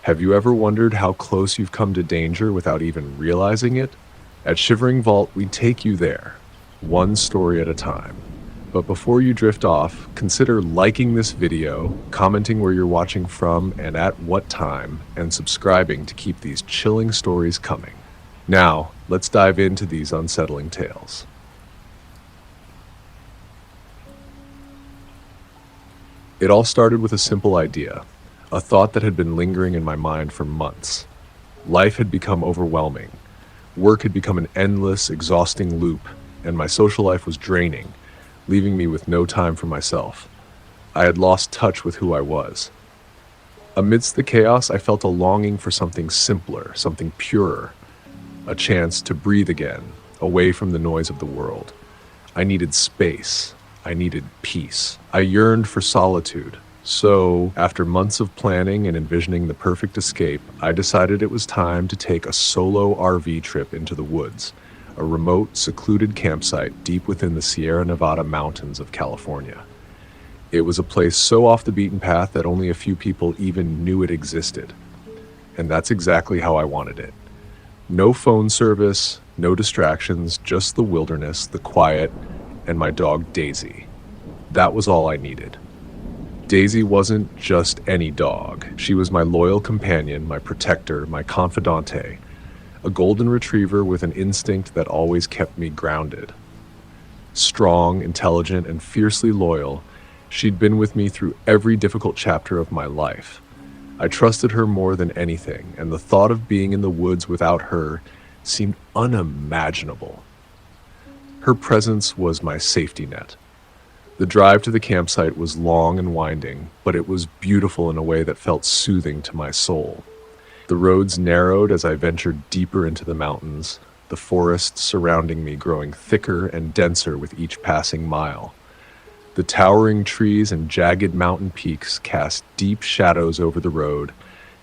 Have you ever wondered how close you've come to danger without even realizing it? At Shivering Vault, we take you there, one story at a time. But before you drift off, consider liking this video, commenting where you're watching from and at what time, and subscribing to keep these chilling stories coming. Now, let's dive into these unsettling tales. It all started with a simple idea, a thought that had been lingering in my mind for months. Life had become overwhelming. Work had become an endless, exhausting loop, and my social life was draining, leaving me with no time for myself. I had lost touch with who I was. Amidst the chaos, I felt a longing for something simpler, something purer, a chance to breathe again, away from the noise of the world. I needed space. I needed peace. I yearned for solitude. So, after months of planning and envisioning the perfect escape, I decided it was time to take a solo RV trip into the woods, a remote, secluded campsite deep within the Sierra Nevada mountains of California. It was a place so off the beaten path that only a few people even knew it existed. And that's exactly how I wanted it. No phone service, no distractions, just the wilderness, the quiet, and my dog Daisy. That was all I needed. Daisy wasn't just any dog. She was my loyal companion, my protector, my confidante, a golden retriever with an instinct that always kept me grounded. Strong, intelligent, and fiercely loyal, she'd been with me through every difficult chapter of my life. I trusted her more than anything, and the thought of being in the woods without her seemed unimaginable. Her presence was my safety net. The drive to the campsite was long and winding, but it was beautiful in a way that felt soothing to my soul. The roads narrowed as I ventured deeper into the mountains, the forest surrounding me growing thicker and denser with each passing mile. The towering trees and jagged mountain peaks cast deep shadows over the road,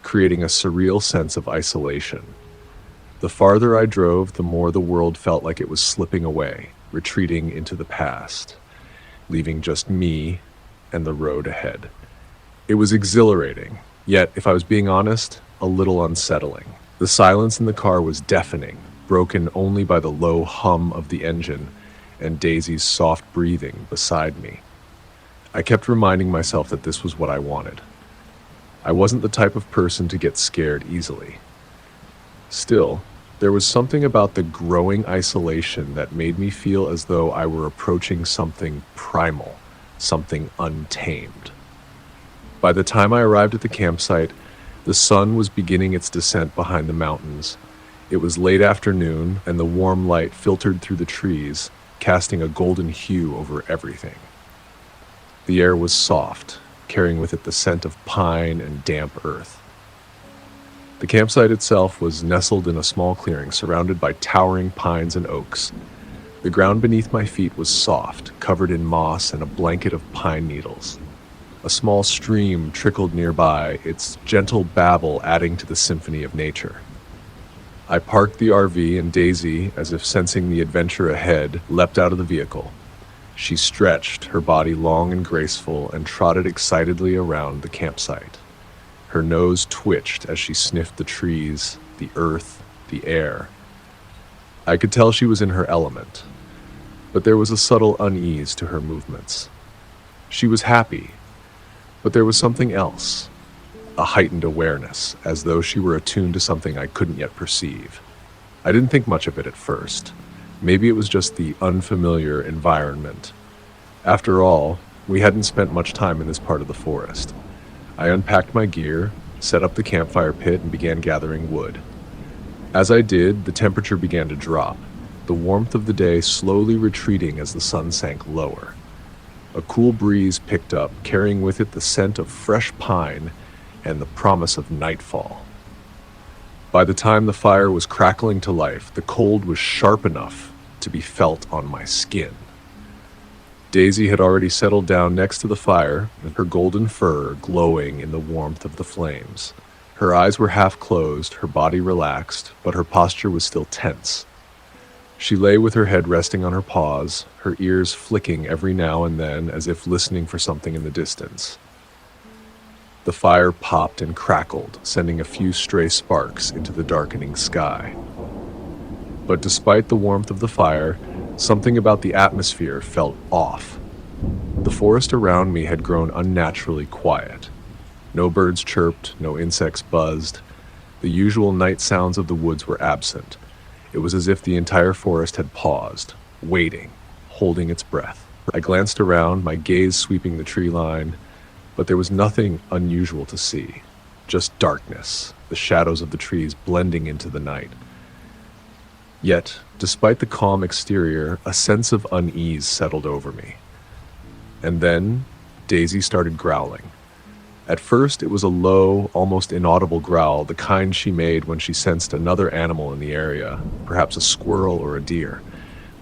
creating a surreal sense of isolation. The farther I drove, the more the world felt like it was slipping away, retreating into the past, leaving just me and the road ahead. It was exhilarating, yet, if I was being honest, a little unsettling. The silence in the car was deafening, broken only by the low hum of the engine and Daisy's soft breathing beside me. I kept reminding myself that this was what I wanted. I wasn't the type of person to get scared easily. Still, there was something about the growing isolation that made me feel as though I were approaching something primal, something untamed. By the time I arrived at the campsite, the sun was beginning its descent behind the mountains. It was late afternoon, and the warm light filtered through the trees, casting a golden hue over everything. The air was soft, carrying with it the scent of pine and damp earth. The campsite itself was nestled in a small clearing surrounded by towering pines and oaks. The ground beneath my feet was soft, covered in moss and a blanket of pine needles. A small stream trickled nearby, its gentle babble adding to the symphony of nature. I parked the RV, and Daisy, as if sensing the adventure ahead, leapt out of the vehicle. She stretched, her body long and graceful, and trotted excitedly around the campsite. Her nose twitched as she sniffed the trees, the earth, the air. I could tell she was in her element, but there was a subtle unease to her movements. She was happy, but there was something else, a heightened awareness, as though she were attuned to something I couldn't yet perceive. I didn't think much of it at first. Maybe it was just the unfamiliar environment. After all, we hadn't spent much time in this part of the forest. I unpacked my gear, set up the campfire pit, and began gathering wood. As I did, the temperature began to drop, the warmth of the day slowly retreating as the sun sank lower. A cool breeze picked up, carrying with it the scent of fresh pine and the promise of nightfall. By the time the fire was crackling to life, the cold was sharp enough to be felt on my skin. Daisy had already settled down next to the fire, and her golden fur glowing in the warmth of the flames. Her eyes were half closed, her body relaxed, but her posture was still tense. She lay with her head resting on her paws, her ears flicking every now and then as if listening for something in the distance. The fire popped and crackled, sending a few stray sparks into the darkening sky. But despite the warmth of the fire, something about the atmosphere felt off. The forest around me had grown unnaturally quiet. No birds chirped, no insects buzzed. The usual night sounds of the woods were absent. It was as if the entire forest had paused, waiting, holding its breath. I glanced around, my gaze sweeping the tree line, but there was nothing unusual to see. Just darkness, the shadows of the trees blending into the night. Yet, despite the calm exterior, a sense of unease settled over me. And then, Daisy started growling. At first, it was a low, almost inaudible growl, the kind she made when she sensed another animal in the area, perhaps a squirrel or a deer.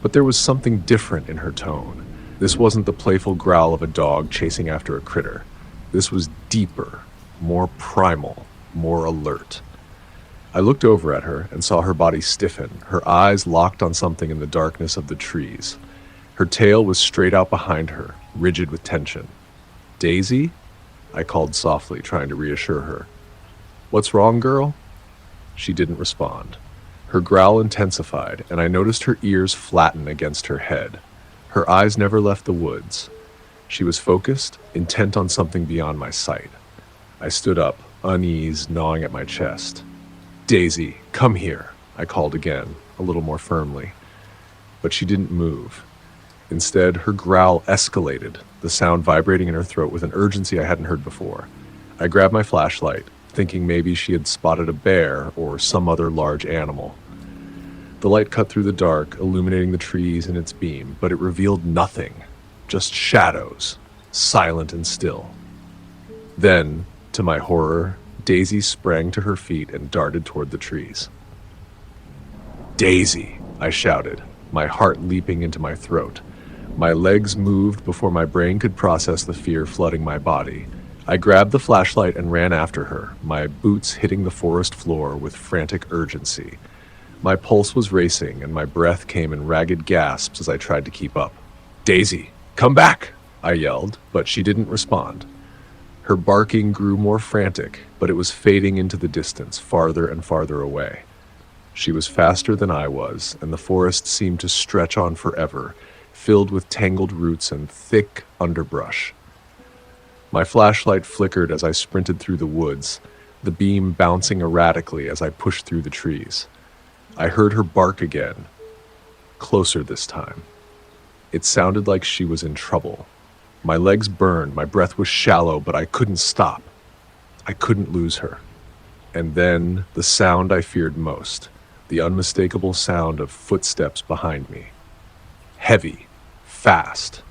But there was something different in her tone. This wasn't the playful growl of a dog chasing after a critter. This was deeper, more primal, more alert. I looked over at her and saw her body stiffen, her eyes locked on something in the darkness of the trees. Her tail was straight out behind her, rigid with tension. "Daisy?" I called softly, trying to reassure her. "What's wrong, girl?" She didn't respond. Her growl intensified, and I noticed her ears flatten against her head. Her eyes never left the woods. She was focused, intent on something beyond my sight. I stood up, unease gnawing at my chest. "Daisy, come here," I called again, a little more firmly. But she didn't move. Instead, her growl escalated, the sound vibrating in her throat with an urgency I hadn't heard before. I grabbed my flashlight, thinking maybe she had spotted a bear or some other large animal. The light cut through the dark, illuminating the trees in its beam, but it revealed nothing, just shadows, silent and still. Then, to my horror, Daisy sprang to her feet and darted toward the trees. "Daisy!" I shouted, my heart leaping into my throat. My legs moved before my brain could process the fear flooding my body. I grabbed the flashlight and ran after her, my boots hitting the forest floor with frantic urgency. My pulse was racing, and my breath came in ragged gasps as I tried to keep up. "Daisy, come back!" I yelled, but she didn't respond. Her barking grew more frantic, but it was fading into the distance, farther and farther away. She was faster than I was, and the forest seemed to stretch on forever, filled with tangled roots and thick underbrush. My flashlight flickered as I sprinted through the woods, the beam bouncing erratically as I pushed through the trees. I heard her bark again, closer this time. It sounded like she was in trouble. My legs burned, my breath was shallow, but I couldn't stop. I couldn't lose her. And then the sound I feared most, the unmistakable sound of footsteps behind me. Heavy, fast.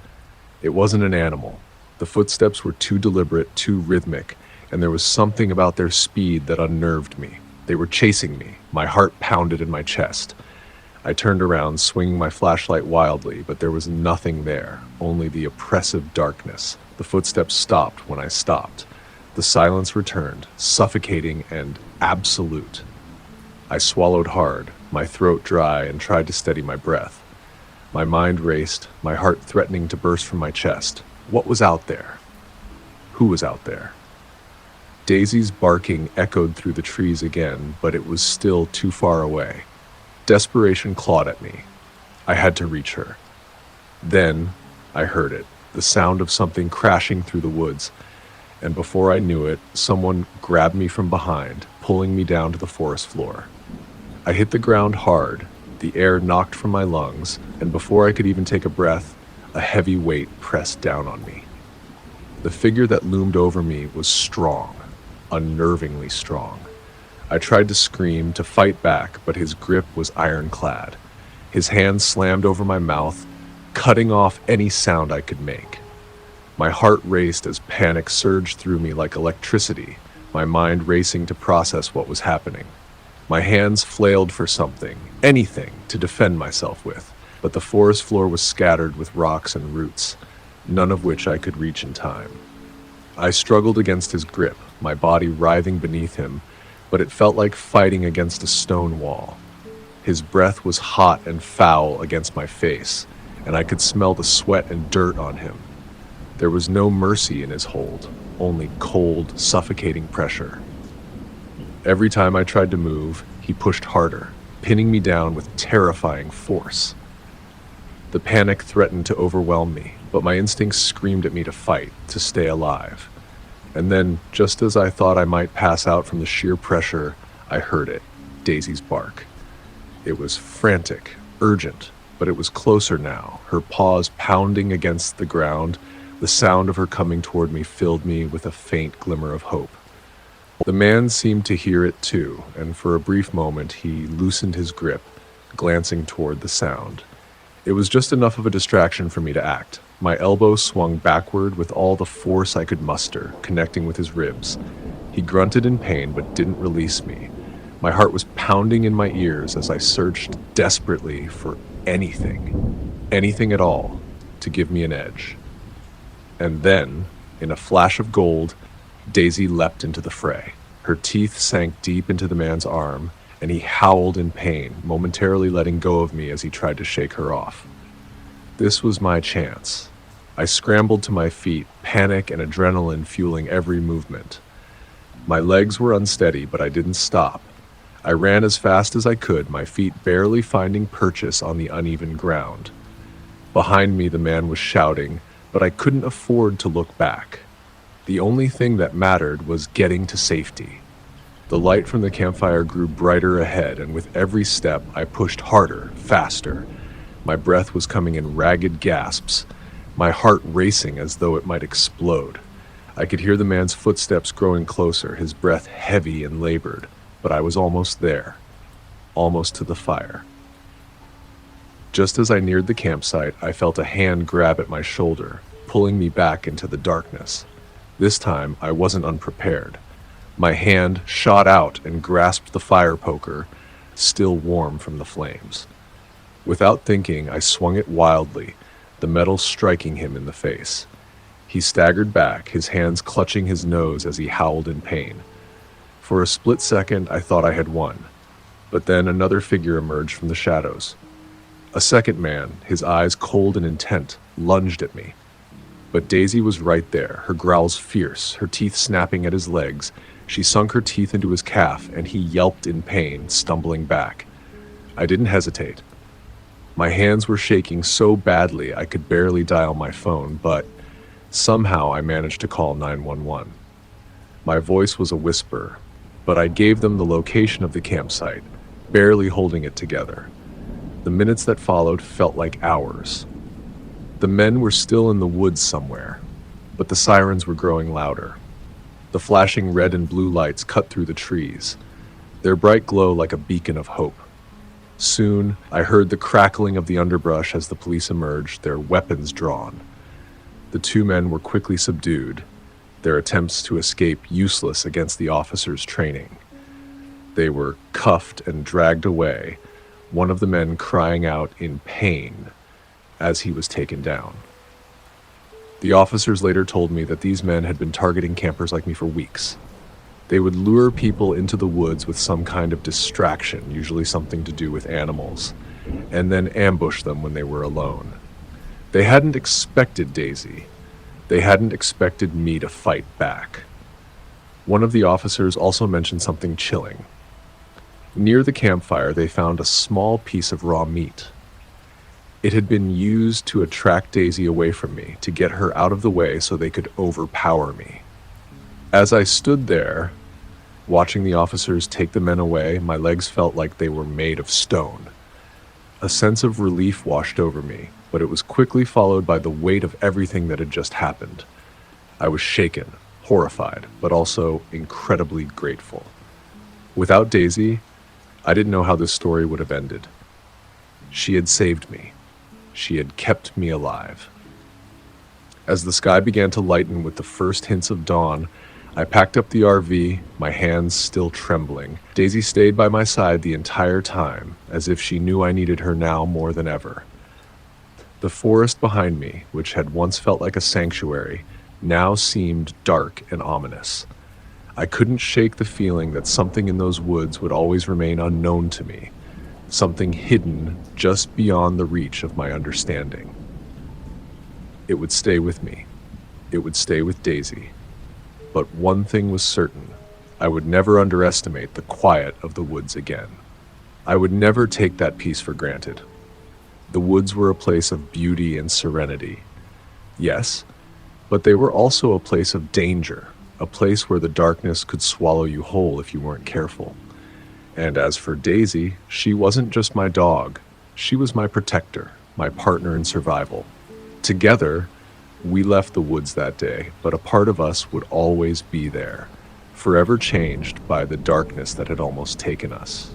It wasn't an animal. The footsteps were too deliberate, too rhythmic, and there was something about their speed that unnerved me. They were chasing me. My heart pounded in my chest. I turned around, swinging my flashlight wildly, but there was nothing there, only the oppressive darkness. The footsteps stopped when I stopped. The silence returned, suffocating and absolute. I swallowed hard, my throat dry, and tried to steady my breath. My mind raced, my heart threatening to burst from my chest. What was out there? Who was out there? Daisy's barking echoed through the trees again, but it was still too far away. Desperation clawed at me. I had to reach her. Then I heard it, the sound of something crashing through the woods, and before I knew it, someone grabbed me from behind, pulling me down to the forest floor. I hit the ground hard, the air knocked from my lungs, and before I could even take a breath, a heavy weight pressed down on me. The figure that loomed over me was strong, unnervingly strong. I tried to scream, to fight back, but his grip was ironclad. His hand slammed over my mouth, cutting off any sound I could make. My heart raced as panic surged through me like electricity, my mind racing to process what was happening. My hands flailed for something, anything, to defend myself with, but the forest floor was scattered with rocks and roots, none of which I could reach in time. I struggled against his grip, my body writhing beneath him, but it felt like fighting against a stone wall. His breath was hot and foul against my face, and I could smell the sweat and dirt on him. There was no mercy in his hold, only cold, suffocating pressure. Every time I tried to move, he pushed harder, pinning me down with terrifying force. The panic threatened to overwhelm me, but my instincts screamed at me to fight, to stay alive. And then, just as I thought I might pass out from the sheer pressure, I heard it, Daisy's bark. It was frantic, urgent, but it was closer now, her paws pounding against the ground. The sound of her coming toward me filled me with a faint glimmer of hope. The man seemed to hear it too, and for a brief moment he loosened his grip, glancing toward the sound. It was just enough of a distraction for me to act. My elbow swung backward with all the force I could muster, connecting with his ribs. He grunted in pain but didn't release me. My heart was pounding in my ears as I searched desperately for anything at all, to give me an edge. And then, in a flash of gold, Daisy leapt into the fray. Her teeth sank deep into the man's arm, and he howled in pain, momentarily letting go of me as he tried to shake her off. This was my chance. I scrambled to my feet, panic and adrenaline fueling every movement. My legs were unsteady, but I didn't stop. I ran as fast as I could, my feet barely finding purchase on the uneven ground. Behind me, the man was shouting, but I couldn't afford to look back. The only thing that mattered was getting to safety. The light from the campfire grew brighter ahead, and with every step, I pushed harder, faster. My breath was coming in ragged gasps, my heart racing as though it might explode. I could hear the man's footsteps growing closer, his breath heavy and labored, but I was almost there, almost to the fire. Just as I neared the campsite, I felt a hand grab at my shoulder, pulling me back into the darkness. This time, I wasn't unprepared. My hand shot out and grasped the fire poker, still warm from the flames. Without thinking, I swung it wildly, the metal striking him in the face. He staggered back, his hands clutching his nose as he howled in pain. For a split second, I thought I had won, but then another figure emerged from the shadows. A second man, his eyes cold and intent, lunged at me. But Daisy was right there, her growls fierce, her teeth snapping at his legs. She sunk her teeth into his calf, and he yelped in pain, stumbling back. I didn't hesitate. My hands were shaking so badly I could barely dial my phone, but somehow I managed to call 911. My voice was a whisper, but I gave them the location of the campsite, barely holding it together. The minutes that followed felt like hours. The men were still in the woods somewhere, but the sirens were growing louder. The flashing red and blue lights cut through the trees, their bright glow like a beacon of hope. Soon, I heard the crackling of the underbrush as the police emerged, their weapons drawn. The two men were quickly subdued, their attempts to escape useless against the officers' training. They were cuffed and dragged away, one of the men crying out in pain as he was taken down. The officers later told me that these men had been targeting campers like me for weeks. They would lure people into the woods with some kind of distraction, usually something to do with animals, and then ambush them when they were alone. They hadn't expected Daisy. They hadn't expected me to fight back. One of the officers also mentioned something chilling. Near the campfire, they found a small piece of raw meat. It had been used to attract Daisy away from me, to get her out of the way so they could overpower me. As I stood there, watching the officers take the men away, my legs felt like they were made of stone. A sense of relief washed over me, but it was quickly followed by the weight of everything that had just happened. I was shaken, horrified, but also incredibly grateful. Without Daisy, I didn't know how this story would have ended. She had saved me. She had kept me alive. As the sky began to lighten with the first hints of dawn, I packed up the RV, my hands still trembling. Daisy stayed by my side the entire time, as if she knew I needed her now more than ever. The forest behind me, which had once felt like a sanctuary, now seemed dark and ominous. I couldn't shake the feeling that something in those woods would always remain unknown to me, something hidden just beyond the reach of my understanding. It would stay with me, it would stay with Daisy. But one thing was certain: I would never underestimate the quiet of the woods again. I would never take that peace for granted. The woods were a place of beauty and serenity. Yes, but they were also a place of danger, a place where the darkness could swallow you whole if you weren't careful. And as for Daisy, she wasn't just my dog. She was my protector, my partner in survival. Together, we left the woods that day, but a part of us would always be there, forever changed by the darkness that had almost taken us.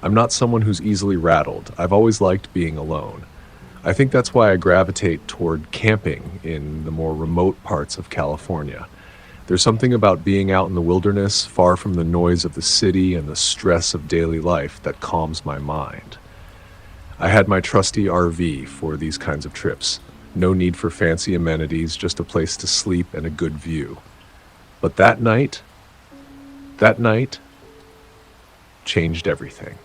I'm not someone who's easily rattled. I've always liked being alone. I think that's why I gravitate toward camping in the more remote parts of California. There's something about being out in the wilderness, far from the noise of the city and the stress of daily life, that calms my mind. I had my trusty RV for these kinds of trips. No need for fancy amenities, just a place to sleep and a good view. But that night changed everything.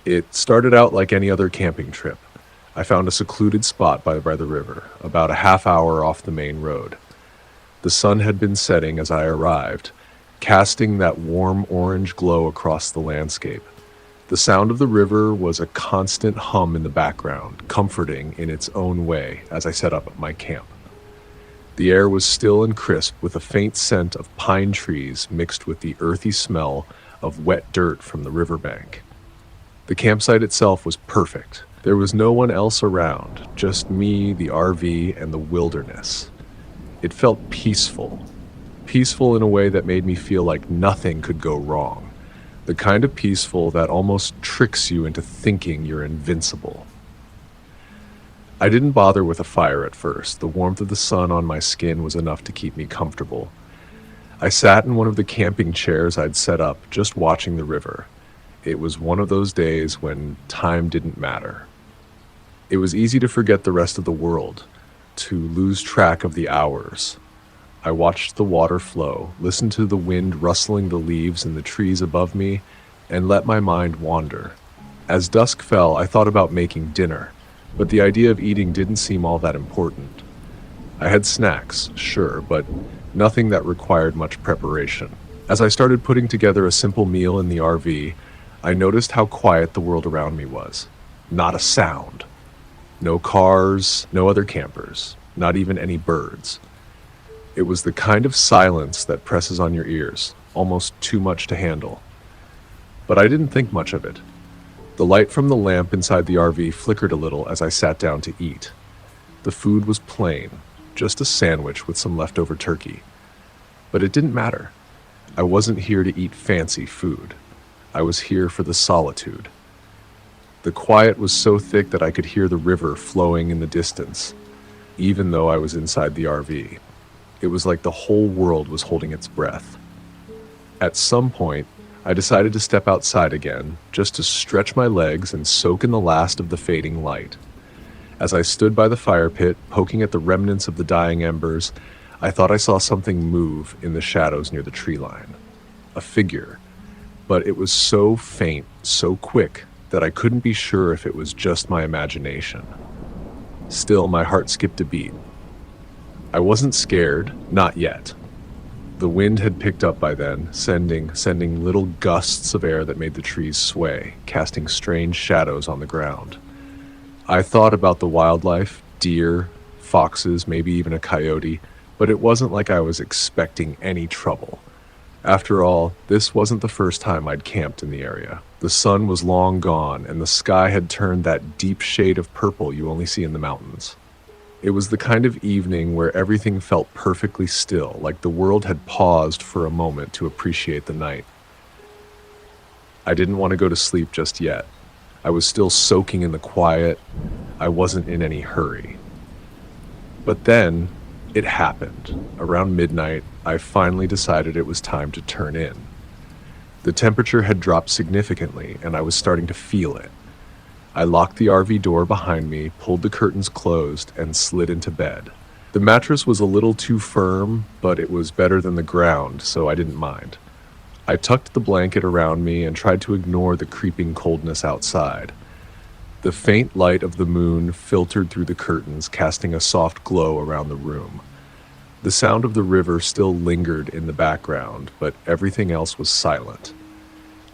It started out like any other camping trip. I found a secluded spot by the river, about a half hour off the main road. The sun had been setting as I arrived, casting that warm orange glow across the landscape. The sound of the river was a constant hum in the background, comforting in its own way as I set up at my camp. The air was still and crisp, with a faint scent of pine trees mixed with the earthy smell of wet dirt from the riverbank. The campsite itself was perfect. There was no one else around, just me, the RV, and the wilderness. It felt peaceful in a way that made me feel like nothing could go wrong. The kind of peaceful that almost tricks you into thinking you're invincible. I didn't bother with a fire at first. The warmth of the sun on my skin was enough to keep me comfortable. I sat in one of the camping chairs I'd set up, just watching the river. It was one of those days when time didn't matter. It was easy to forget the rest of the world, to lose track of the hours. I watched the water flow, listened to the wind rustling the leaves in the trees above me, and let my mind wander. As dusk fell, I thought about making dinner, but the idea of eating didn't seem all that important. I had snacks, sure, but nothing that required much preparation. As I started putting together a simple meal in the RV, I noticed how quiet the world around me was. Not a sound. No cars, no other campers, not even any birds. It was the kind of silence that presses on your ears, almost too much to handle. But I didn't think much of it. The light from the lamp inside the RV flickered a little as I sat down to eat. The food was plain, just a sandwich with some leftover turkey. But it didn't matter. I wasn't here to eat fancy food. I was here for the solitude. The quiet was so thick that I could hear the river flowing in the distance, even though I was inside the RV. It was like the whole world was holding its breath. At some point, I decided to step outside again, just to stretch my legs and soak in the last of the fading light. As I stood by the fire pit, poking at the remnants of the dying embers, I thought I saw something move in the shadows near the tree line. A figure. But it was so faint, so quick, that I couldn't be sure if it was just my imagination. Still, my heart skipped a beat. I wasn't scared, not yet. The wind had picked up by then, sending little gusts of air that made the trees sway, casting strange shadows on the ground. I thought about the wildlife, deer, foxes, maybe even a coyote, but it wasn't like I was expecting any trouble. After all, this wasn't the first time I'd camped in the area. The sun was long gone, and the sky had turned that deep shade of purple you only see in the mountains. It was the kind of evening where everything felt perfectly still, like the world had paused for a moment to appreciate the night. I didn't want to go to sleep just yet. I was still soaking in the quiet. I wasn't in any hurry. But then, it happened. Around midnight, I finally decided it was time to turn in. The temperature had dropped significantly, and I was starting to feel it. I locked the RV door behind me, pulled the curtains closed, and slid into bed. The mattress was a little too firm, but it was better than the ground, so I didn't mind. I tucked the blanket around me and tried to ignore the creeping coldness outside. The faint light of the moon filtered through the curtains, casting a soft glow around the room. The sound of the river still lingered in the background, but everything else was silent.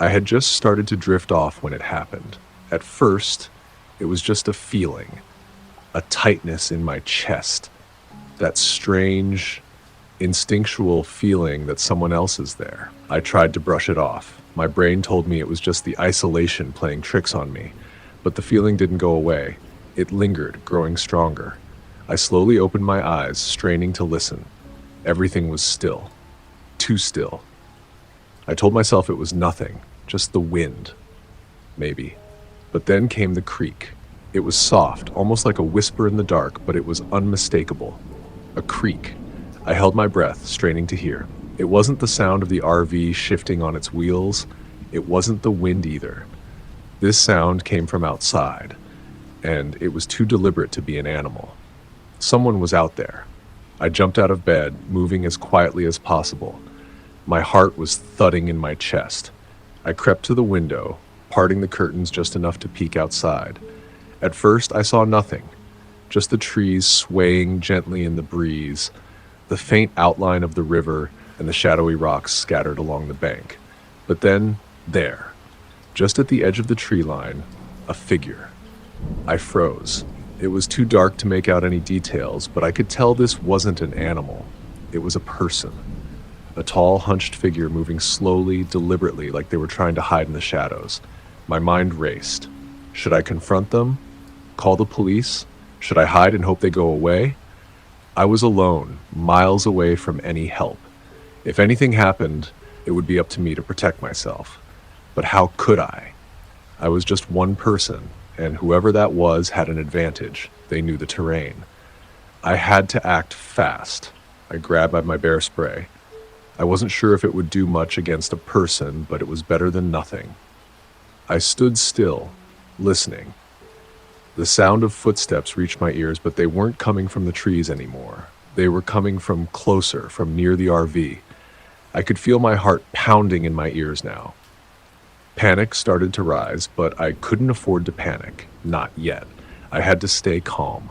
I had just started to drift off when it happened. At first, it was just a feeling, a tightness in my chest, that strange, instinctual feeling that someone else is there. I tried to brush it off. My brain told me it was just the isolation playing tricks on me, but the feeling didn't go away. It lingered, growing stronger. I slowly opened my eyes, straining to listen. Everything was still. Too still. I told myself it was nothing, just the wind. Maybe. But then came the creak. It was soft, almost like a whisper in the dark, but it was unmistakable. A creak. I held my breath, straining to hear. It wasn't the sound of the RV shifting on its wheels. It wasn't the wind either. This sound came from outside, and it was too deliberate to be an animal. Someone was out there. I jumped out of bed, moving as quietly as possible. My heart was thudding in my chest. I crept to the window, parting the curtains just enough to peek outside. At first, I saw nothing, just the trees swaying gently in the breeze, the faint outline of the river, and the shadowy rocks scattered along the bank. But then, there, just at the edge of the tree line, a figure. I froze. It was too dark to make out any details, but I could tell this wasn't an animal. It was a person. A tall, hunched figure moving slowly, deliberately, like they were trying to hide in the shadows. My mind raced. Should I confront them? Call the police? Should I hide and hope they go away? I was alone, miles away from any help. If anything happened, it would be up to me to protect myself. But how could I? I was just one person, and whoever that was had an advantage. They knew the terrain. I had to act fast. I grabbed at my bear spray. I wasn't sure if it would do much against a person, but it was better than nothing. I stood still, listening. The sound of footsteps reached my ears, but they weren't coming from the trees anymore. They were coming from closer, from near the RV. I could feel my heart pounding in my ears now. Panic started to rise, but I couldn't afford to panic. Not yet. I had to stay calm.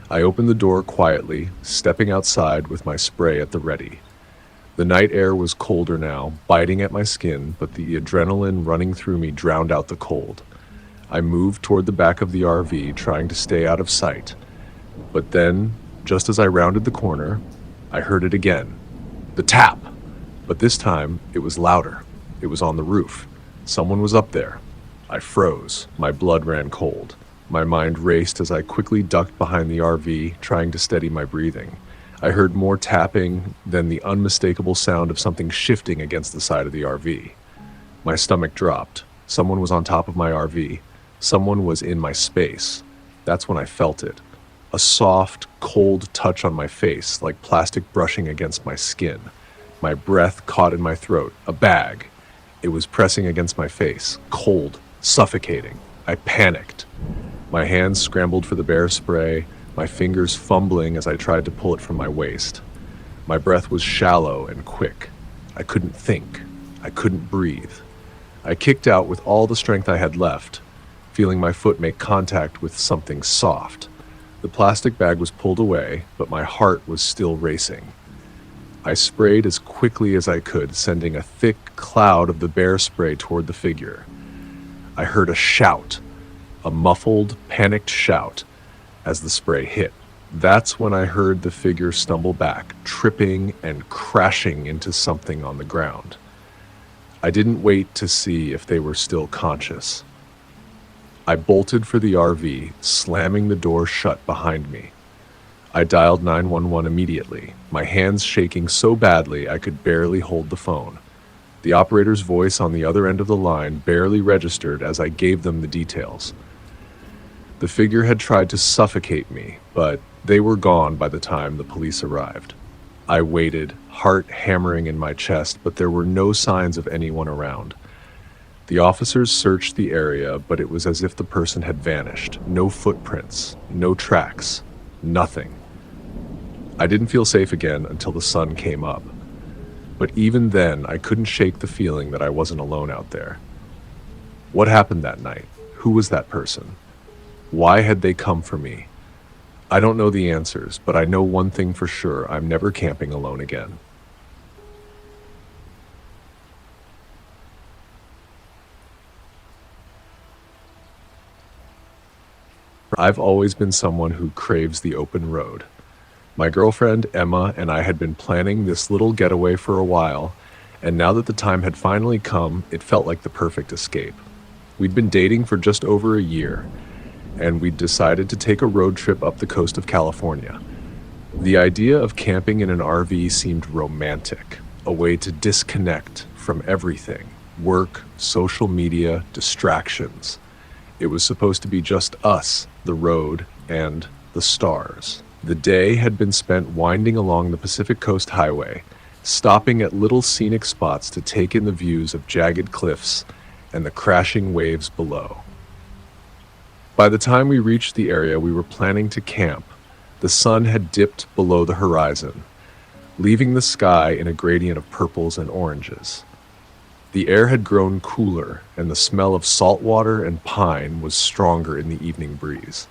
I opened the door quietly, stepping outside with my spray at the ready. The night air was colder now, biting at my skin, but the adrenaline running through me drowned out the cold. I moved toward the back of the RV, trying to stay out of sight. But then, just as I rounded the corner, I heard it again. The tap! But this time, it was louder. It was on the roof. Someone was up there. I froze. My blood ran cold. My mind raced as I quickly ducked behind the RV, trying to steady my breathing. I heard more tapping, then the unmistakable sound of something shifting against the side of the RV. My stomach dropped. Someone was on top of my RV. Someone was in my space. That's when I felt it. A soft, cold touch on my face, like plastic brushing against my skin. My breath caught in my throat. A bag. It was pressing against my face, cold, suffocating. I panicked. My hands scrambled for the bear spray, my fingers fumbling as I tried to pull it from my waist. My breath was shallow and quick. I couldn't think. I couldn't breathe. I kicked out with all the strength I had left, feeling my foot make contact with something soft. The plastic bag was pulled away, but my heart was still racing. I sprayed as quickly as I could, sending a thick cloud of the bear spray toward the figure. I heard a shout, a muffled, panicked shout, as the spray hit. That's when I heard the figure stumble back, tripping and crashing into something on the ground. I didn't wait to see if they were still conscious. I bolted for the RV, slamming the door shut behind me. I dialed 911 immediately, my hands shaking so badly I could barely hold the phone. The operator's voice on the other end of the line barely registered as I gave them the details. The figure had tried to suffocate me, but they were gone by the time the police arrived. I waited, heart hammering in my chest, but there were no signs of anyone around. The officers searched the area, but it was as if the person had vanished. No footprints, no tracks, nothing. I didn't feel safe again until the sun came up. But even then, I couldn't shake the feeling that I wasn't alone out there. What happened that night? Who was that person? Why had they come for me? I don't know the answers, but I know one thing for sure: I'm never camping alone again. I've always been someone who craves the open road. My girlfriend, Emma, and I had been planning this little getaway for a while, and now that the time had finally come, it felt like the perfect escape. We'd been dating for just over a year, and we'd decided to take a road trip up the coast of California. The idea of camping in an RV seemed romantic, a way to disconnect from everything: work, social media, distractions. It was supposed to be just us, the road, and the stars. The day had been spent winding along the Pacific Coast Highway, stopping at little scenic spots to take in the views of jagged cliffs and the crashing waves below. By the time we reached the area we were planning to camp, the sun had dipped below the horizon, leaving the sky in a gradient of purples and oranges. The air had grown cooler, and the smell of salt water and pine was stronger in the evening breeze.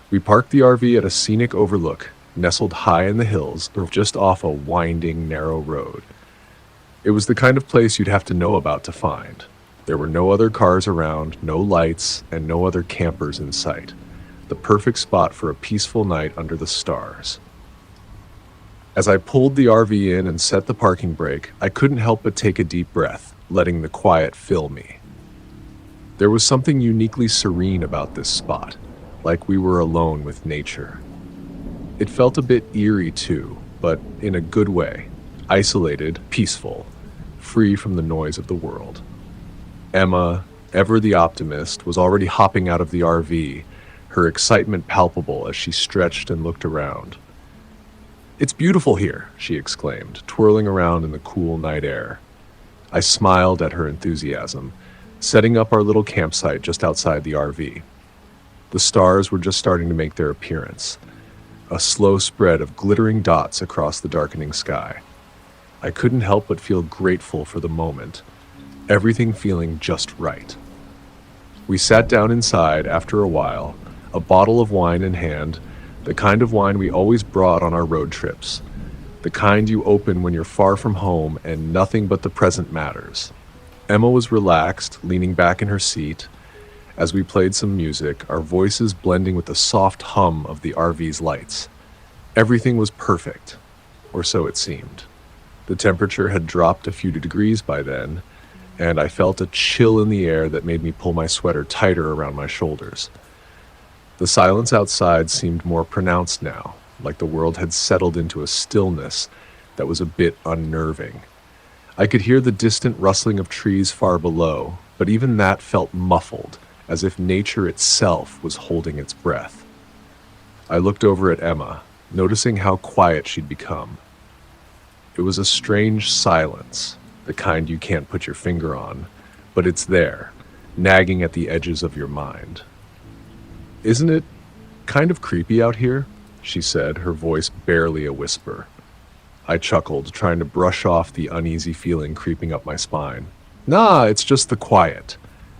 We parked the RV at a scenic overlook, nestled high in the hills, or just off a winding, narrow road. It was the kind of place you'd have to know about to find. There were no other cars around, no lights, and no other campers in sight. The perfect spot for a peaceful night under the stars. As I pulled the RV in and set the parking brake, I couldn't help but take a deep breath, letting the quiet fill me. There was something uniquely serene about this spot, like we were alone with nature. It felt a bit eerie too, but in a good way. Isolated, peaceful, free from the noise of the world. Emma, ever the optimist, was already hopping out of the RV, her excitement palpable as she stretched and looked around. "It's beautiful here," she exclaimed, twirling around in the cool night air. I smiled at her enthusiasm, setting up our little campsite just outside the RV. The stars were just starting to make their appearance, a slow spread of glittering dots across the darkening sky. I couldn't help but feel grateful for the moment, everything feeling just right. We sat down inside after a while, a bottle of wine in hand, the kind of wine we always brought on our road trips, the kind you open when you're far from home and nothing but the present matters. Emma was relaxed, leaning back in her seat. As we played some music, our voices blending with the soft hum of the RV's lights. Everything was perfect, or so it seemed. The temperature had dropped a few degrees by then, and I felt a chill in the air that made me pull my sweater tighter around my shoulders. The silence outside seemed more pronounced now, like the world had settled into a stillness that was a bit unnerving. I could hear the distant rustling of trees far below, but even that felt muffled, as if nature itself was holding its breath. I looked over at Emma, noticing how quiet she'd become. It was a strange silence, the kind you can't put your finger on, but it's there, nagging at the edges of your mind. "Isn't it kind of creepy out here?" she said, her voice barely a whisper. I chuckled, trying to brush off the uneasy feeling creeping up my spine. "Nah, it's just the quiet.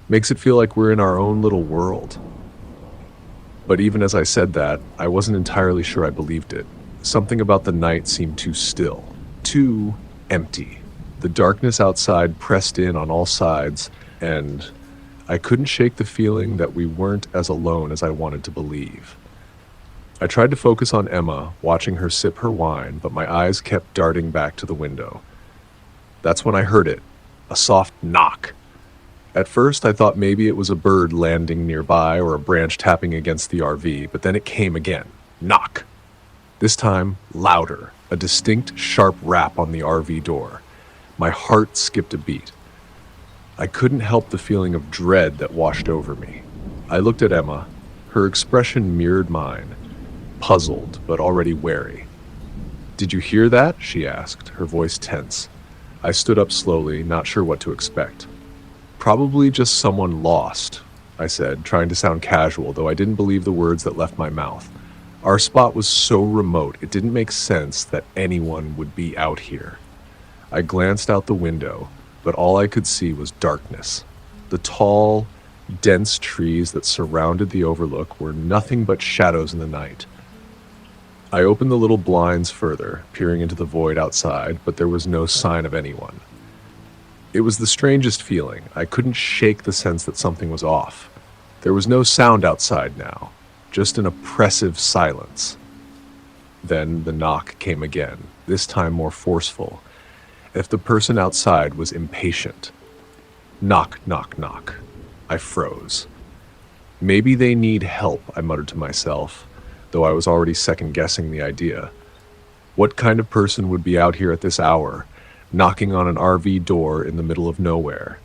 Makes it feel like we're in our own little world." But even as I said that, I wasn't entirely sure I believed it. Something about the night seemed too still, too empty. The darkness outside pressed in on all sides, and I couldn't shake the feeling that we weren't as alone as I wanted to believe. I tried to focus on Emma, watching her sip her wine, but my eyes kept darting back to the window. That's when I heard it, a soft knock. At first, I thought maybe it was a bird landing nearby or a branch tapping against the RV, but then it came again. Knock. This time, louder, a distinct, sharp rap on the RV door. My heart skipped a beat. I couldn't help the feeling of dread that washed over me. I looked at Emma. Her expression mirrored mine, puzzled but already wary. "Did you hear that?" she asked, her voice tense. I stood up slowly, not sure what to expect. "Probably just someone lost," I said, trying to sound casual, though I didn't believe the words that left my mouth. Our spot was so remote, it didn't make sense that anyone would be out here. I glanced out the window, but all I could see was darkness. The tall, dense trees that surrounded the overlook were nothing but shadows in the night. I opened the little blinds further, peering into the void outside, but there was no sign of anyone. It was the strangest feeling. I couldn't shake the sense that something was off. There was no sound outside now, just an oppressive silence. Then the knock came again, this time more forceful, if the person outside was impatient. Knock, knock, knock. I froze. Maybe they need help, I muttered to myself, though I was already second-guessing the idea. What kind of person would be out here at this hour, knocking on an RV door in the middle of nowhere?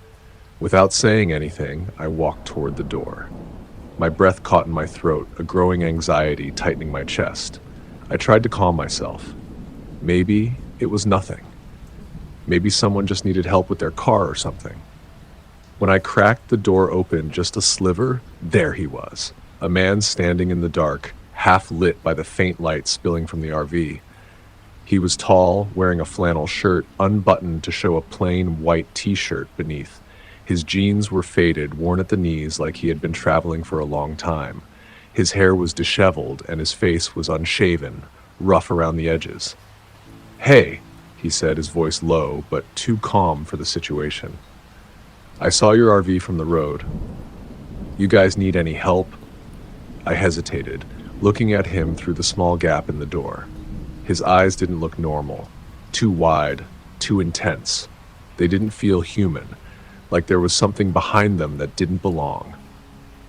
Without saying anything, I walked toward the door. My breath caught in my throat, a growing anxiety tightening my chest. I tried to calm myself. Maybe it was nothing. Maybe someone just needed help with their car or something. When I cracked the door open just a sliver, there he was, a man standing in the dark, half lit by the faint light spilling from the RV. He was tall, wearing a flannel shirt, unbuttoned to show a plain white t-shirt beneath. His jeans were faded, worn at the knees like he had been traveling for a long time. His hair was disheveled and his face was unshaven, rough around the edges. "Hey," he said, his voice low, but too calm for the situation. "I saw your RV from the road. You guys need any help?" I hesitated, looking at him through the small gap in the door. His eyes didn't look normal. Too wide, too intense. They didn't feel human, like there was something behind them that didn't belong.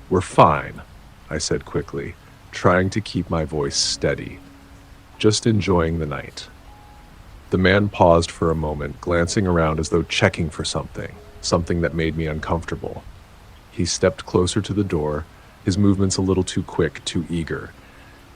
"We're fine," I said quickly, trying to keep my voice steady. "Just enjoying the night." The man paused for a moment, glancing around as though checking for something that made me uncomfortable. He stepped closer to the door, his movements a little too quick, too eager.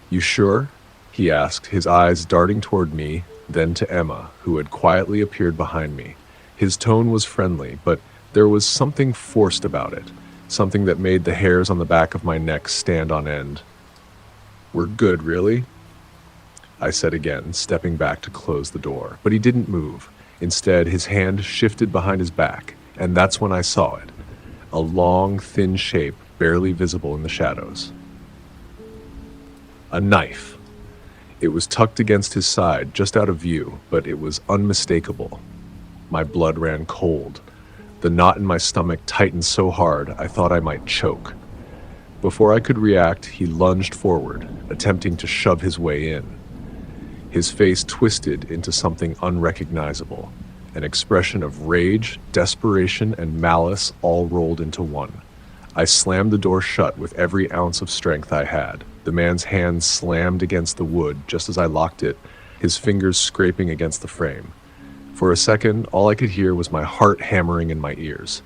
"You sure?" he asked, his eyes darting toward me, then to Emma, who had quietly appeared behind me. His tone was friendly, but there was something forced about it, something that made the hairs on the back of my neck stand on end. "We're good, really?" I said again, stepping back to close the door, but he didn't move. Instead, his hand shifted behind his back, and that's when I saw it. A long, thin shape, barely visible in the shadows. A knife. It was tucked against his side, just out of view, but it was unmistakable. My blood ran cold. The knot in my stomach tightened so hard I thought I might choke. Before I could react, he lunged forward, attempting to shove his way in. His face twisted into something unrecognizable, an expression of rage, desperation, and malice all rolled into one. I slammed the door shut with every ounce of strength I had. The man's hand slammed against the wood just as I locked it, his fingers scraping against the frame. For a second, all I could hear was my heart hammering in my ears.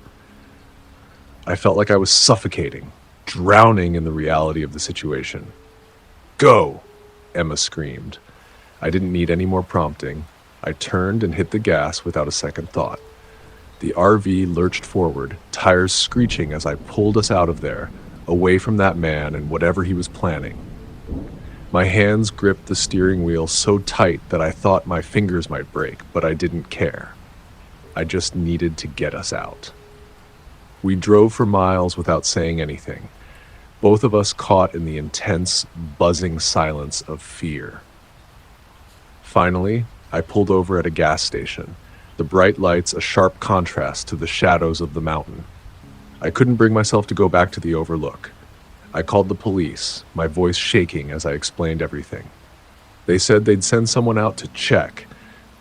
I felt like I was suffocating, drowning in the reality of the situation. "Go!" Emma screamed. I didn't need any more prompting. I turned and hit the gas without a second thought. The RV lurched forward, tires screeching as I pulled us out of there, away from that man and whatever he was planning. My hands gripped the steering wheel so tight that I thought my fingers might break, but I didn't care. I just needed to get us out. We drove for miles without saying anything, both of us caught in the intense, buzzing silence of fear. Finally, I pulled over at a gas station, the bright lights a sharp contrast to the shadows of the mountain. I couldn't bring myself to go back to the overlook. I called the police, my voice shaking as I explained everything. They said they'd send someone out to check,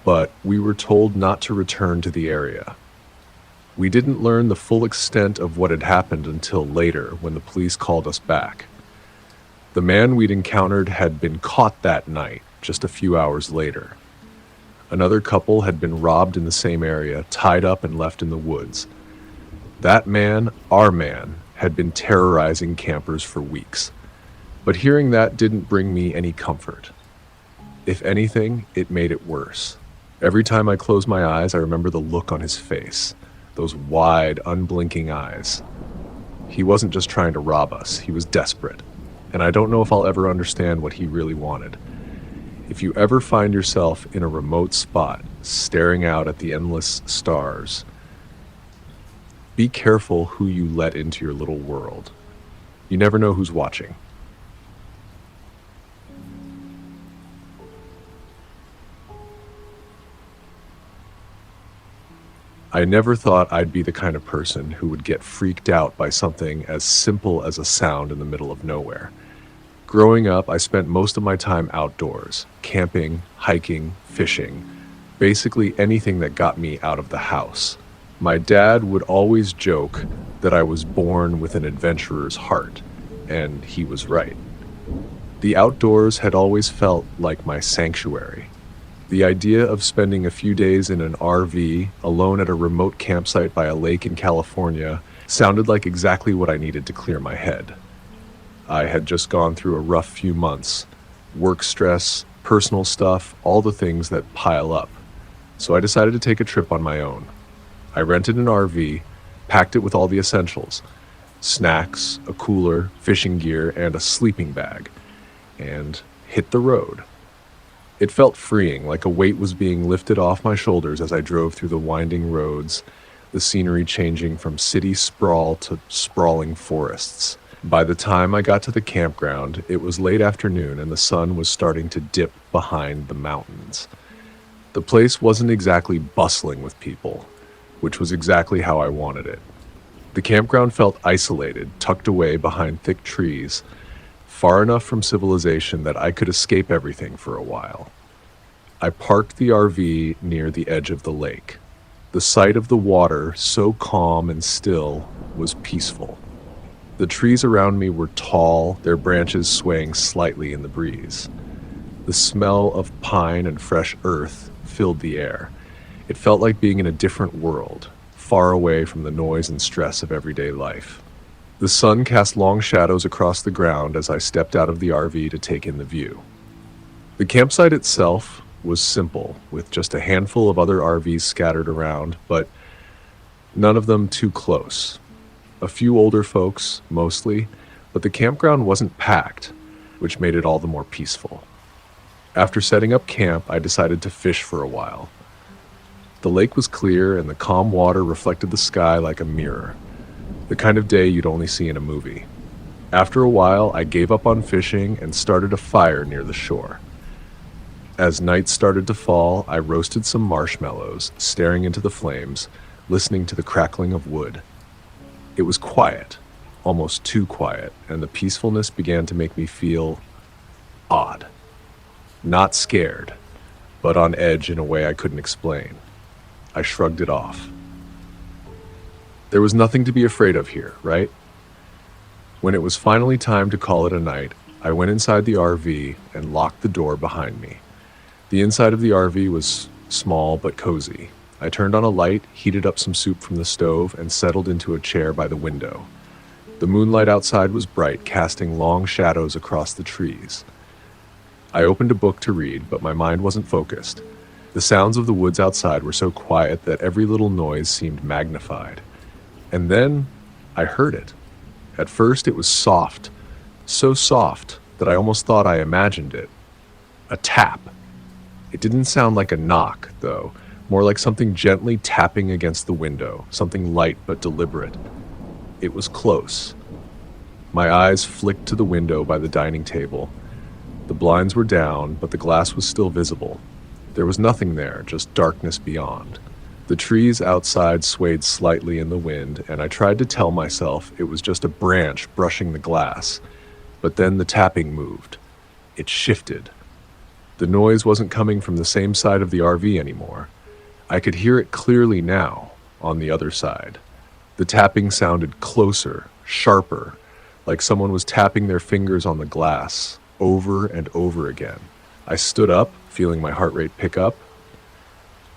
but we were told not to return to the area. We didn't learn the full extent of what had happened until later when the police called us back. The man we'd encountered had been caught that night, just a few hours later. Another couple had been robbed in the same area, tied up and left in the woods. That man, our man, had been terrorizing campers for weeks. But hearing that didn't bring me any comfort. If anything, it made it worse. Every time I closed my eyes, I remember the look on his face, those wide, unblinking eyes. He wasn't just trying to rob us, he was desperate. And I don't know if I'll ever understand what he really wanted. If you ever find yourself in a remote spot, staring out at the endless stars, be careful who you let into your little world. You never know who's watching. I never thought I'd be the kind of person who would get freaked out by something as simple as a sound in the middle of nowhere. Growing up, I spent most of my time outdoors, camping, hiking, fishing, basically anything that got me out of the house. My dad would always joke that I was born with an adventurer's heart, and he was right. The outdoors had always felt like my sanctuary. The idea of spending a few days in an RV alone at a remote campsite by a lake in California sounded like exactly what I needed to clear my head. I had just gone through a rough few months. Work stress, personal stuff, all the things that pile up. So I decided to take a trip on my own. I rented an RV, packed it with all the essentials: snacks, a cooler, fishing gear, and a sleeping bag, and hit the road. It felt freeing, like a weight was being lifted off my shoulders as I drove through the winding roads, the scenery changing from city sprawl to sprawling forests. By the time I got to the campground, it was late afternoon and the sun was starting to dip behind the mountains. The place wasn't exactly bustling with people, which was exactly how I wanted it. The campground felt isolated, tucked away behind thick trees, far enough from civilization that I could escape everything for a while. I parked the RV near the edge of the lake. The sight of the water, so calm and still, was peaceful. The trees around me were tall, their branches swaying slightly in the breeze. The smell of pine and fresh earth filled the air. It felt like being in a different world, far away from the noise and stress of everyday life. The sun cast long shadows across the ground as I stepped out of the RV to take in the view. The campsite itself was simple, with just a handful of other RVs scattered around, but none of them too close. A few older folks, mostly, but the campground wasn't packed, which made it all the more peaceful. After setting up camp, I decided to fish for a while. The lake was clear and the calm water reflected the sky like a mirror, the kind of day you'd only see in a movie. After a while, I gave up on fishing and started a fire near the shore. As night started to fall, I roasted some marshmallows, staring into the flames, listening to the crackling of wood. It was quiet, almost too quiet, and the peacefulness began to make me feel odd. Not scared, but on edge in a way I couldn't explain. I shrugged it off. There was nothing to be afraid of here, right? When it was finally time to call it a night, I went inside the RV and locked the door behind me. The inside of the RV was small but cozy. I turned on a light, heated up some soup from the stove, and settled into a chair by the window. The moonlight outside was bright, casting long shadows across the trees. I opened a book to read, but my mind wasn't focused. The sounds of the woods outside were so quiet that every little noise seemed magnified. And then I heard it. At first it was soft, so soft that I almost thought I imagined it. A tap. It didn't sound like a knock, though, more like something gently tapping against the window, something light but deliberate. It was close. My eyes flicked to the window by the dining table. The blinds were down, but the glass was still visible. There was nothing there, just darkness beyond. The trees outside swayed slightly in the wind, and I tried to tell myself it was just a branch brushing the glass. But then the tapping moved. It shifted. The noise wasn't coming from the same side of the RV anymore. I could hear it clearly now, on the other side. The tapping sounded closer, sharper, like someone was tapping their fingers on the glass, over and over again. I stood up, feeling my heart rate pick up.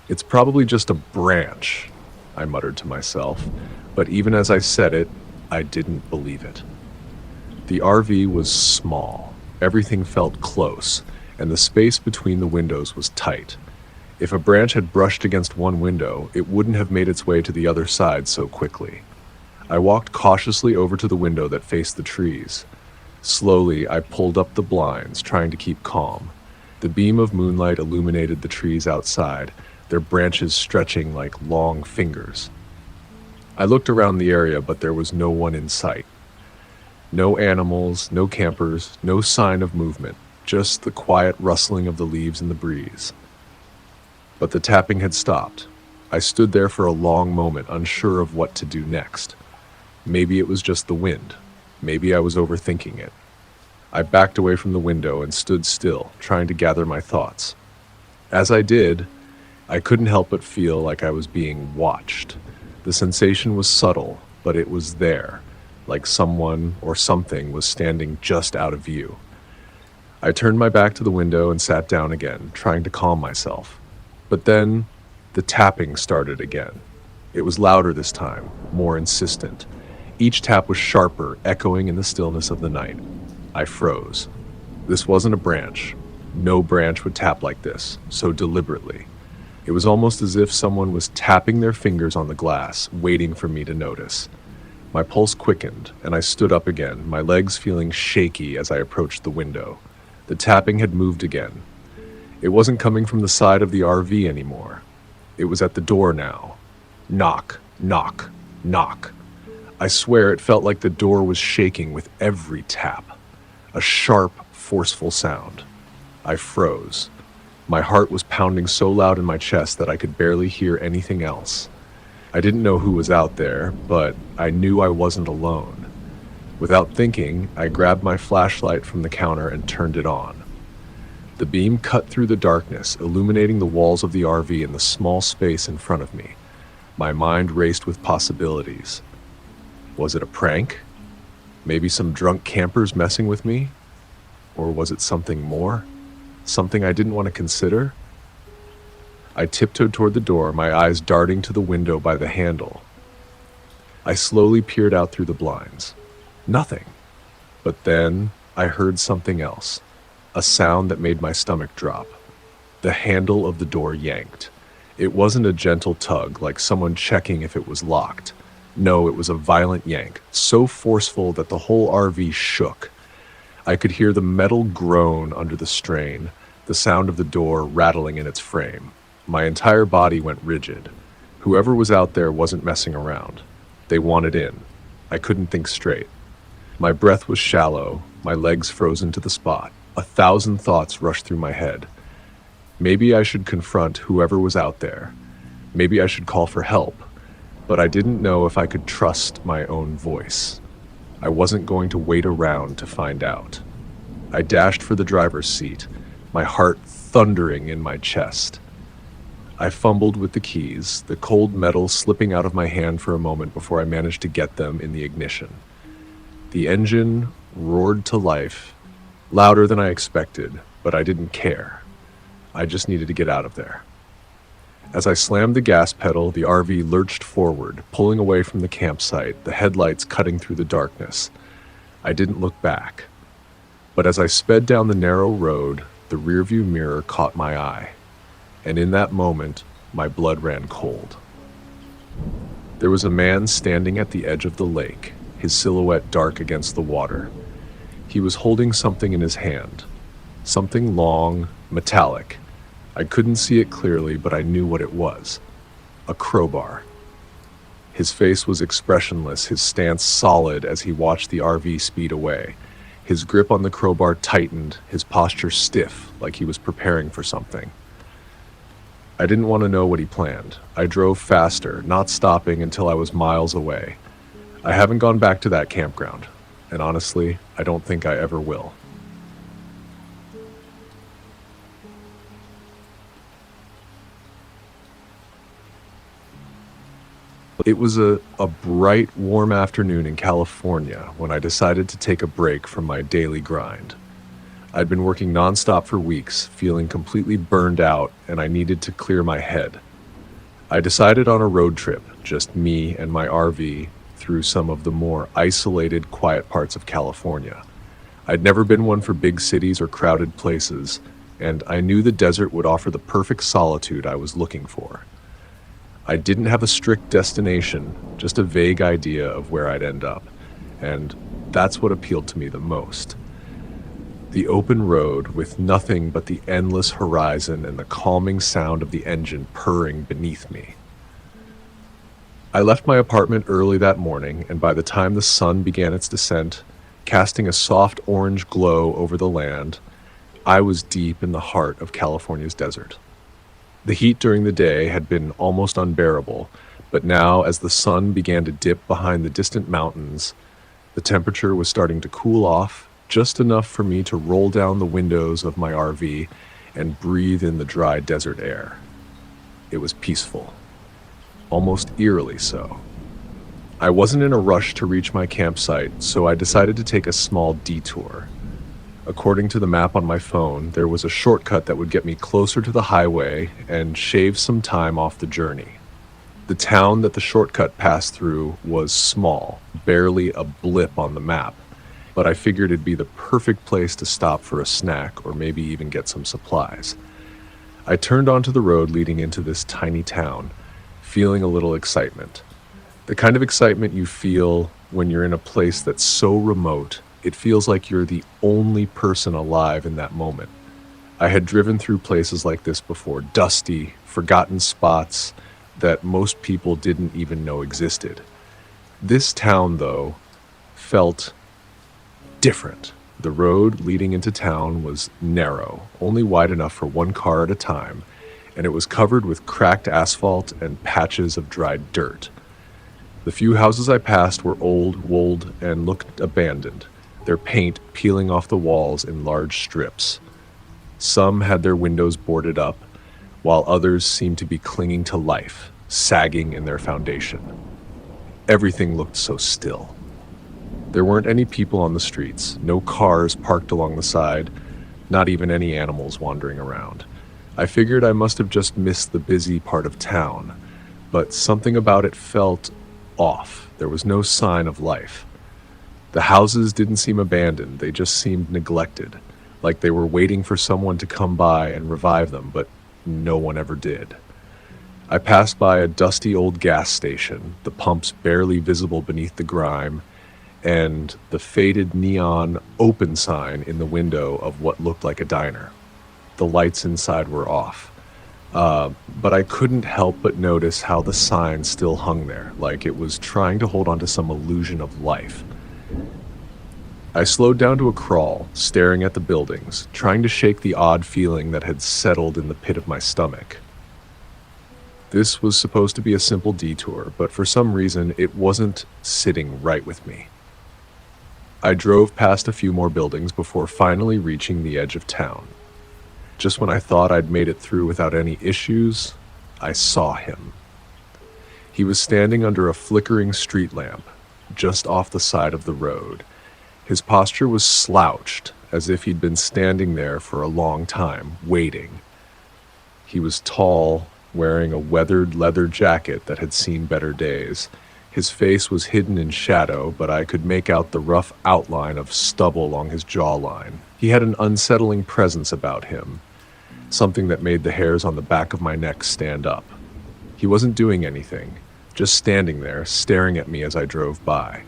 "It's probably just a branch," I muttered to myself, but even as I said it, I didn't believe it. The RV was small, everything felt close, and the space between the windows was tight. If a branch had brushed against one window, it wouldn't have made its way to the other side so quickly. I walked cautiously over to the window that faced the trees. Slowly, I pulled up the blinds, trying to keep calm. The beam of moonlight illuminated the trees outside, their branches stretching like long fingers. I looked around the area, but there was no one in sight. No animals, no campers, no sign of movement, just the quiet rustling of the leaves in the breeze. But the tapping had stopped. I stood there for a long moment, unsure of what to do next. Maybe it was just the wind. Maybe I was overthinking it. I backed away from the window and stood still, trying to gather my thoughts. As I did, I couldn't help but feel like I was being watched. The sensation was subtle, but it was there, like someone or something was standing just out of view. I turned my back to the window and sat down again, trying to calm myself. But then, the tapping started again. It was louder this time, more insistent. Each tap was sharper, echoing in the stillness of the night. I froze. This wasn't a branch. No branch would tap like this, so deliberately. It was almost as if someone was tapping their fingers on the glass, waiting for me to notice. My pulse quickened, and I stood up again, my legs feeling shaky as I approached the window. The tapping had moved again. It wasn't coming from the side of the RV anymore. It was at the door now. Knock, knock, knock. I swear it felt like the door was shaking with every tap. A sharp, forceful sound. I froze. My heart was pounding so loud in my chest that I could barely hear anything else. I didn't know who was out there, but I knew I wasn't alone. Without thinking, I grabbed my flashlight from the counter and turned it on. The beam cut through the darkness, illuminating the walls of the RV and the small space in front of me. My mind raced with possibilities. Was it a prank? Maybe some drunk campers messing with me? Or was it something more? Something I didn't want to consider? I tiptoed toward the door, my eyes darting to the window by the handle. I slowly peered out through the blinds. Nothing. But then I heard something else. A sound that made my stomach drop. The handle of the door yanked. It wasn't a gentle tug, like someone checking if it was locked. No, it was a violent yank, so forceful that the whole RV shook. I could hear the metal groan under the strain, the sound of the door rattling in its frame. My entire body went rigid. Whoever was out there wasn't messing around. They wanted in. I couldn't think straight. My breath was shallow, my legs frozen to the spot. 1,000 thoughts rushed through my head. Maybe I should confront whoever was out there. Maybe I should call for help. But I didn't know if I could trust my own voice. I wasn't going to wait around to find out. I dashed for the driver's seat, my heart thundering in my chest. I fumbled with the keys, the cold metal slipping out of my hand for a moment before I managed to get them in the ignition. The engine roared to life, louder than I expected, but I didn't care. I just needed to get out of there. As I slammed the gas pedal, the RV lurched forward, pulling away from the campsite, the headlights cutting through the darkness. I didn't look back. But as I sped down the narrow road, the rearview mirror caught my eye. And in that moment, my blood ran cold. There was a man standing at the edge of the lake, his silhouette dark against the water. He was holding something in his hand. Something long, metallic. I couldn't see it clearly, but I knew what it was. A crowbar. His face was expressionless, his stance solid as he watched the RV speed away. His grip on the crowbar tightened, his posture stiff, like he was preparing for something. I didn't want to know what he planned. I drove faster, not stopping until I was miles away. I haven't gone back to that campground, and honestly, I don't think I ever will. It was a bright, warm afternoon in California when I decided to take a break from my daily grind. I'd been working nonstop for weeks, feeling completely burned out, and I needed to clear my head. I decided on a road trip, just me and my RV, through some of the more isolated, quiet parts of California. I'd never been one for big cities or crowded places, and I knew the desert would offer the perfect solitude I was looking for. I didn't have a strict destination, just a vague idea of where I'd end up, and that's what appealed to me the most. The open road with nothing but the endless horizon and the calming sound of the engine purring beneath me. I left my apartment early that morning, and by the time the sun began its descent, casting a soft orange glow over the land, I was deep in the heart of California's desert. The heat during the day had been almost unbearable, but now, as the sun began to dip behind the distant mountains, the temperature was starting to cool off, just enough for me to roll down the windows of my RV and breathe in the dry desert air. It was peaceful, almost eerily so. I wasn't in a rush to reach my campsite, so I decided to take a small detour. According to the map on my phone, there was a shortcut that would get me closer to the highway and shave some time off the journey. The town that the shortcut passed through was small, barely a blip on the map, but I figured it'd be the perfect place to stop for a snack or maybe even get some supplies. I turned onto the road leading into this tiny town, feeling a little excitement. The kind of excitement you feel when you're in a place that's so remote, it feels like you're the only person alive in that moment. I had driven through places like this before, dusty, forgotten spots that most people didn't even know existed. This town, though, felt different. The road leading into town was narrow, only wide enough for one car at a time, and it was covered with cracked asphalt and patches of dried dirt. The few houses I passed were old, wooled, and looked abandoned, their paint peeling off the walls in large strips. Some had their windows boarded up, while others seemed to be clinging to life, sagging in their foundation. Everything looked so still. There weren't any people on the streets, no cars parked along the side, not even any animals wandering around. I figured I must have just missed the busy part of town, but something about it felt off. There was no sign of life. The houses didn't seem abandoned, they just seemed neglected, like they were waiting for someone to come by and revive them, but no one ever did. I passed by a dusty old gas station, the pumps barely visible beneath the grime, and the faded neon open sign in the window of what looked like a diner. The lights inside were off. But I couldn't help but notice how the sign still hung there, like it was trying to hold on to some illusion of life. I slowed down to a crawl, staring at the buildings, trying to shake the odd feeling that had settled in the pit of my stomach. This was supposed to be a simple detour, but for some reason it wasn't sitting right with me. I drove past a few more buildings before finally reaching the edge of town. Just when I thought I'd made it through without any issues, I saw him. He was standing under a flickering street lamp, just off the side of the road. His posture was slouched, as if he'd been standing there for a long time, waiting. He was tall, wearing a weathered leather jacket that had seen better days. His face was hidden in shadow, but I could make out the rough outline of stubble along his jawline. He had an unsettling presence about him, something that made the hairs on the back of my neck stand up. He wasn't doing anything, just standing there, staring at me as I drove by.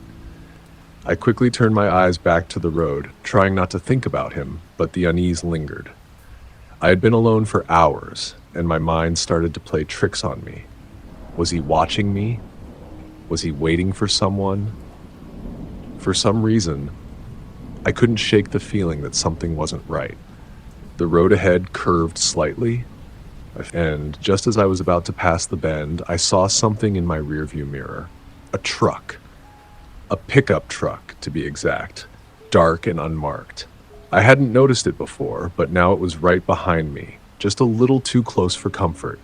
I quickly turned my eyes back to the road, trying not to think about him, but the unease lingered. I had been alone for hours, and my mind started to play tricks on me. Was he watching me? Was he waiting for someone? For some reason, I couldn't shake the feeling that something wasn't right. The road ahead curved slightly, and just as I was about to pass the bend, I saw something in my rearview mirror. A truck. A pickup truck, to be exact, dark and unmarked. I hadn't noticed it before, but now it was right behind me, just a little too close for comfort.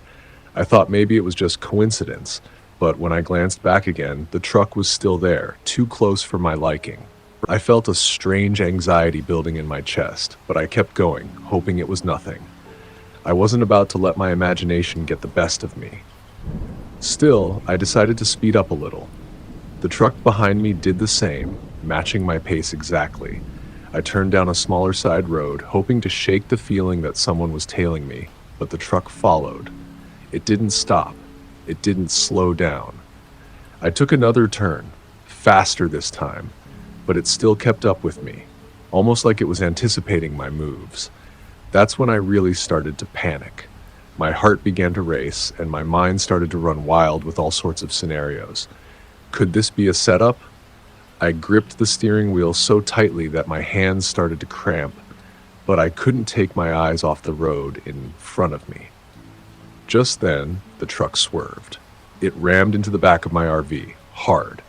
I thought maybe it was just coincidence, but when I glanced back again, the truck was still there, too close for my liking. I felt a strange anxiety building in my chest, but I kept going, hoping it was nothing. I wasn't about to let my imagination get the best of me. Still, I decided to speed up a little. The truck behind me did the same, matching my pace exactly. I turned down a smaller side road, hoping to shake the feeling that someone was tailing me, but the truck followed. It didn't stop. It didn't slow down. I took another turn, faster this time, but it still kept up with me, almost like it was anticipating my moves. That's when I really started to panic. My heart began to race, and my mind started to run wild with all sorts of scenarios. Could this be a setup? I gripped the steering wheel so tightly that my hands started to cramp, but I couldn't take my eyes off the road in front of me. Just then, the truck swerved. It rammed into the back of my RV, hard.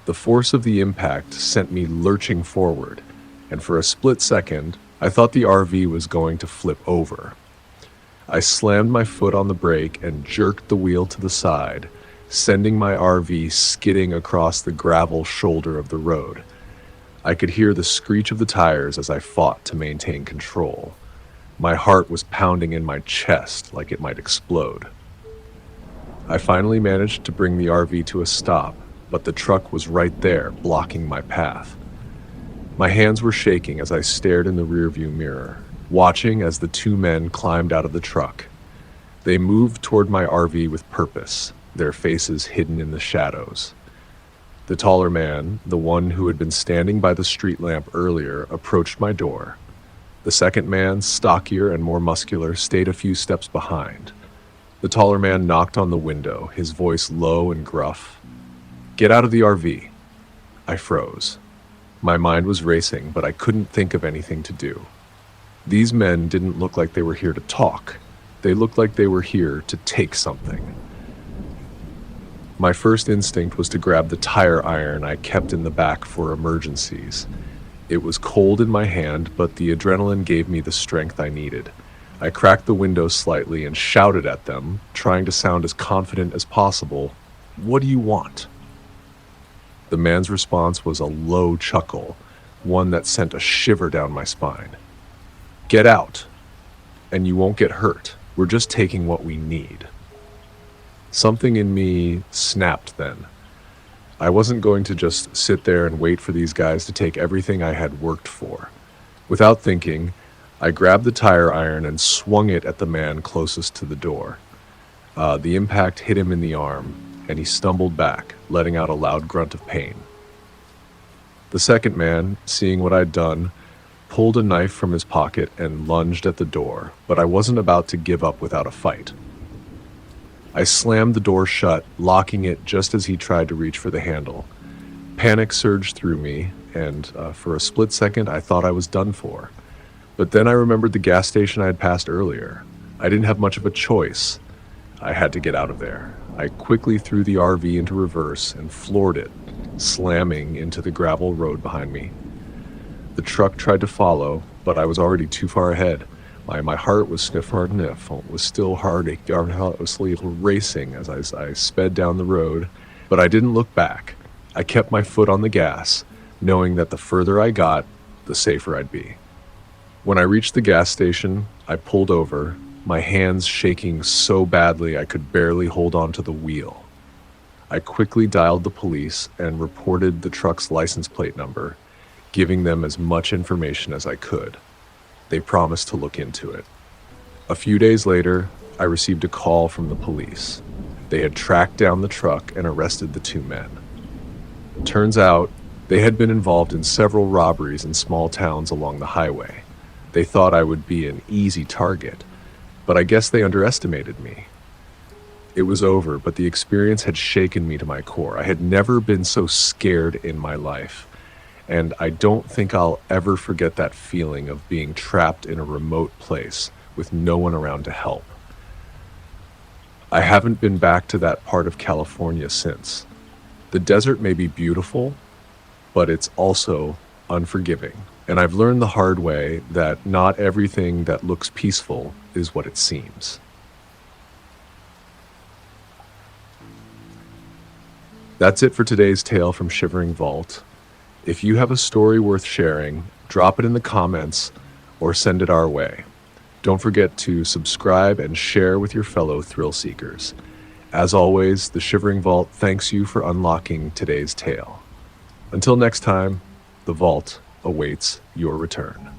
The force of the impact sent me lurching forward, and for a split second, I thought the RV was going to flip over. I slammed my foot on the brake and jerked the wheel to the side, sending my RV skidding across the gravel shoulder of the road. I could hear the screech of the tires as I fought to maintain control. My heart was pounding in my chest like it might explode. I finally managed to bring the RV to a stop, but the truck was right there, blocking my path. My hands were shaking as I stared in the rearview mirror, watching as the two men climbed out of the truck. They moved toward my RV with purpose, their faces hidden in the shadows. The taller man, the one who had been standing by the street lamp earlier, approached my door. The second man, stockier and more muscular, stayed a few steps behind. The taller man knocked on the window, his voice low and gruff. "Get out of the RV." I froze. My mind was racing, but I couldn't think of anything to do. These men didn't look like they were here to talk. They looked like they were here to take something. My first instinct was to grab the tire iron I kept in the back for emergencies. It was cold in my hand, but the adrenaline gave me the strength I needed. I cracked the window slightly and shouted at them, trying to sound as confident as possible. "What do you want?" The man's response was a low chuckle, one that sent a shiver down my spine. "Get out, and you won't get hurt. We're just taking what we need." Something in me snapped then. I wasn't going to just sit there and wait for these guys to take everything I had worked for. Without thinking, I grabbed the tire iron and swung it at the man closest to the door. The impact hit him in the arm, and he stumbled back, letting out a loud grunt of pain. The second man, seeing what I'd done, pulled a knife from his pocket and lunged at the door, but I wasn't about to give up without a fight. I slammed the door shut, locking it just as he tried to reach for the handle. Panic surged through me, and for a split second I thought I was done for. But then I remembered the gas station I had passed earlier. I didn't have much of a choice. I had to get out of there. I quickly threw the RV into reverse and floored it, slamming into the gravel road behind me. The truck tried to follow, but I was already too far ahead. My heart was was still harmlessly racing as I sped down the road, but I didn't look back. I kept my foot on the gas, knowing that the further I got, the safer I'd be. When I reached the gas station, I pulled over, my hands shaking so badly I could barely hold on to the wheel. I quickly dialed the police and reported the truck's license plate number, giving them as much information as I could. They promised to look into it. A few days later, I received a call from the police. They had tracked down the truck and arrested the two men. Turns out, they had been involved in several robberies in small towns along the highway. They thought I would be an easy target, but I guess they underestimated me. It was over, but the experience had shaken me to my core. I had never been so scared in my life. And I don't think I'll ever forget that feeling of being trapped in a remote place with no one around to help. I haven't been back to that part of California since. The desert may be beautiful, but it's also unforgiving. And I've learned the hard way that not everything that looks peaceful is what it seems. That's it for today's tale from Shivering Vault. If you have a story worth sharing, drop it in the comments or send it our way. Don't forget to subscribe and share with your fellow thrill seekers. As always, the Shivering Vault thanks you for unlocking today's tale. Until next time, the Vault awaits your return.